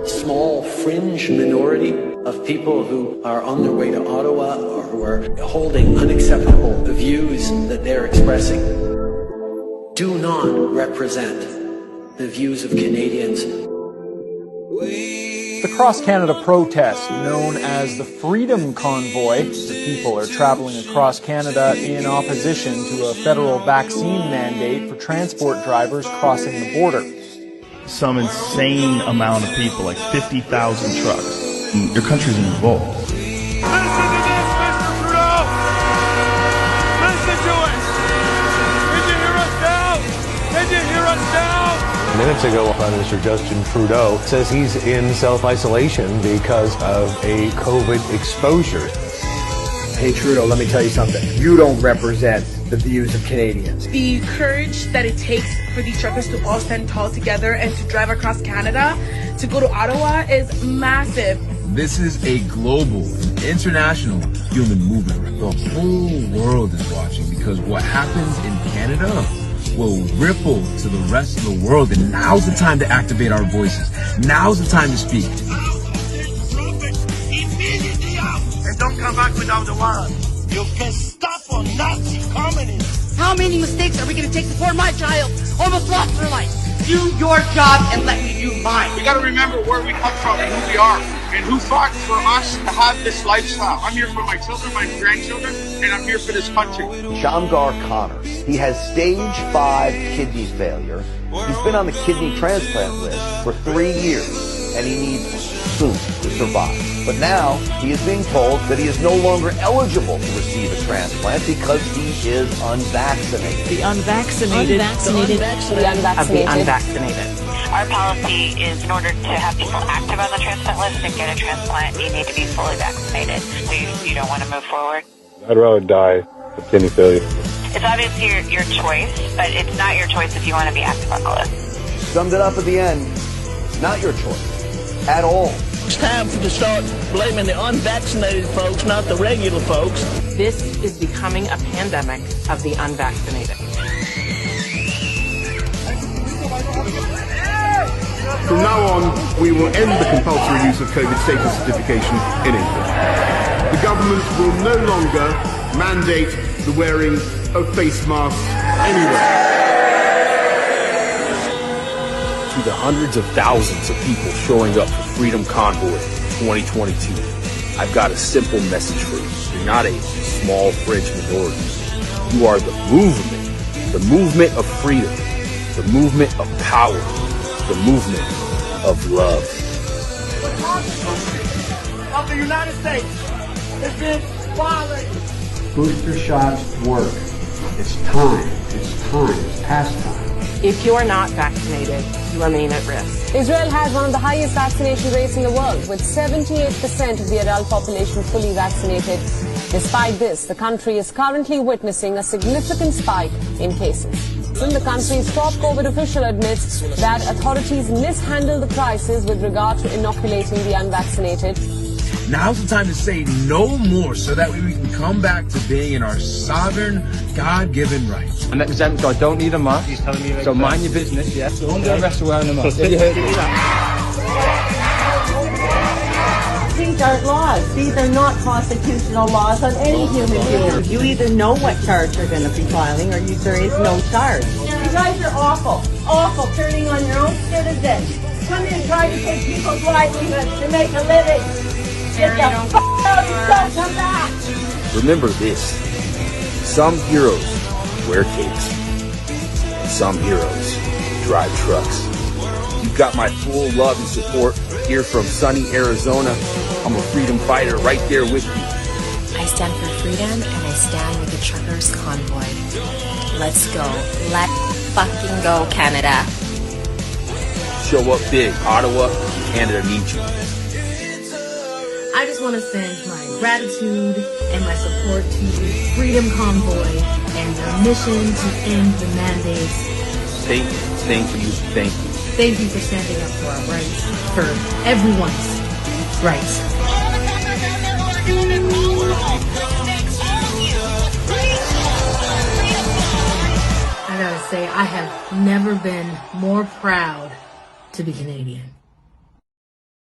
small fringe minority of people who are on their way to Ottawa or who are holding unacceptable views that they're expressing do not represent the views of Canadians. The cross-Canada protest, known as the Freedom Convoy, the people are traveling across Canada in opposition to a federal vaccine mandate for transport drivers crossing the border. Some insane amount of people, like 50,000 trucks. Your country's in revolt. Listen to this, Mr. Trudeau! Listen to it! Did you hear us now? Did you hear us now? Minutes ago, Prime Minister Justin Trudeau says he's in self-isolation because of a COVID exposure. Hey Trudeau, let me tell you something. You don't represent the views of Canadians. The courage that it takes for these truckers to all stand tall together and to drive across Canada to go to Ottawa is massive. This is a global, international human movement. The whole world is watching because what happens in Canada will ripple to the rest of the world, and now's the time to activate our voices. Now's the time to speak. And don't come back without the warrant. You can stop on Nazi communists. How many mistakes are we going to take before my child almost lost her life? Do your job and let me do mine. We got to remember where we come from and who we are and who fought for us to have this lifestyle. I'm here for my children, my grandchildren, and I'm here for this country. Shamgar Connor, he has stage 5 kidney failure. He's been on the kidney transplant list for 3 years, and he needs food to survive. But now he is being told that he is no longer eligible to receive a transplant because he is unvaccinated. The unvaccinated. Of the unvaccinated. Our policy is in order to have people active on the transplant list and get a transplant, you need to be fully vaccinated. So you don't want to move forward? I'd rather die of kidney failure. It's obviously your choice, but it's not your choice if you want to be active on the list. Summed it up at the end, not your choice at all. It's time to start blaming the unvaccinated folks, not the regular folks. This is becoming a pandemic of the unvaccinated. From now on, we will end the compulsory use of COVID status certification in England. The government will no longer mandate the wearing of face masks anywhere. To the hundreds of thousands of people showing up for Freedom Convoy 2022, I've got a simple message for you. You're not a small fringe minority. You are the movement of freedom, the movement of power, the movement of love. The Constitution of the United States has been violated. Booster shots work. It's time. It's past time. If you are not vaccinated, you remain at risk. Israel has one of the highest vaccination rates in the world, with 78% of the adult population fully vaccinated. Despite this, the country is currently witnessing a significant spike in cases. The country's top COVID official admits that authorities mishandled the crisis with regard to inoculating the unvaccinated. Now's the time to say no more so that way we can come back to being in our sovereign, God-given rights. I'm exempt, so I don't need a mask. He's telling me so mind your business, yeah? So don't go rest wearing a mask. Have you heard of that? These aren't laws. These are not constitutional laws on any human being. You either know what charge you're going to be filing or there is no charge. You guys are awful. Awful, turning on your own citizens. Come in and try to take people's livelihoods to make a living. Get the f*** out and don't come back! Remember this, some heroes wear capes, some heroes drive trucks. You've got my full love and support here from sunny Arizona. I'm a freedom fighter right there with you. I stand for freedom and I stand with the truckers convoy. Let's go. Let's fucking go, Canada. Show up big. Ottawa, Canada needs you. I just want to send my gratitude and my support to the Freedom Convoy and their mission to end the mandates. Thank you. Thank you for standing up for our rights, for everyone's rights. I gotta say, I have never been more proud to be Canadian.